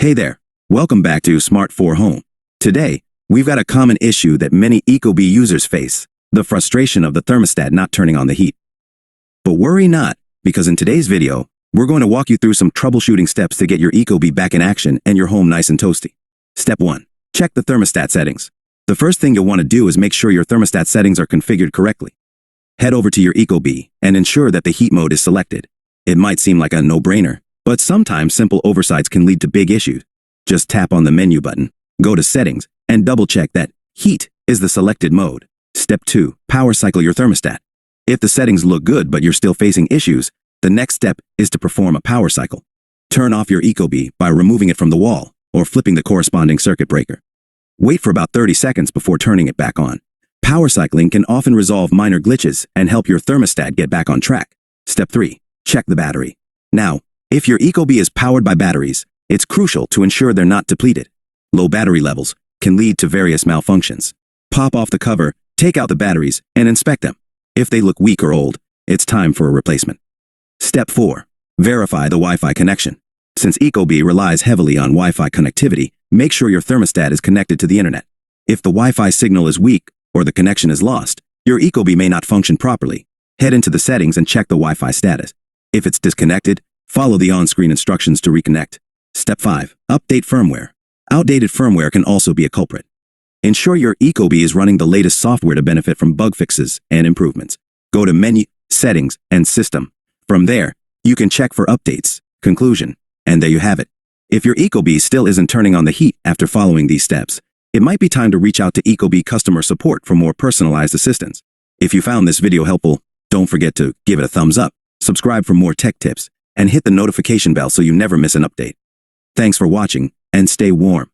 Hey there, welcome back to Smart 4 Home. Today, we've got a common issue that many Ecobee users face, the frustration of the thermostat not turning on the heat. But worry not, because in today's video, we're going to walk you through some troubleshooting steps to get your Ecobee back in action and your home nice and toasty. Step 1. Check the thermostat settings. The first thing you'll want to do is make sure your thermostat settings are configured correctly. Head over to your Ecobee and ensure that the heat mode is selected. It might seem like a no-brainer, but sometimes simple oversights can lead to big issues. Just tap on the menu button, go to Settings, and double-check that Heat is the selected mode. Step 2. Power cycle your thermostat. If the settings look good but you're still facing issues, the next step is to perform a power cycle. Turn off your Ecobee by removing it from the wall or flipping the corresponding circuit breaker. Wait for about 30 seconds before turning it back on. Power cycling can often resolve minor glitches and help your thermostat get back on track. Step 3. Check the battery. Now, if your Ecobee is powered by batteries, it's crucial to ensure they're not depleted. Low battery levels can lead to various malfunctions. Pop off the cover, take out the batteries, and inspect them. If they look weak or old, it's time for a replacement. Step 4. Verify the Wi-Fi connection. Since Ecobee relies heavily on Wi-Fi connectivity, make sure your thermostat is connected to the internet. If the Wi-Fi signal is weak or the connection is lost, your Ecobee may not function properly. Head into the settings and check the Wi-Fi status. If it's disconnected, follow the on-screen instructions to reconnect. Step 5. Update firmware. Outdated firmware can also be a culprit. Ensure your Ecobee is running the latest software to benefit from bug fixes and improvements. Go to Menu, Settings, and System. From there, you can check for updates. Conclusion. And there you have it. If your Ecobee still isn't turning on the heat after following these steps, it might be time to reach out to Ecobee customer support for more personalized assistance. If you found this video helpful, don't forget to give it a thumbs up, subscribe for more tech tips, and hit the notification bell so you never miss an update. Thanks for watching, and stay warm.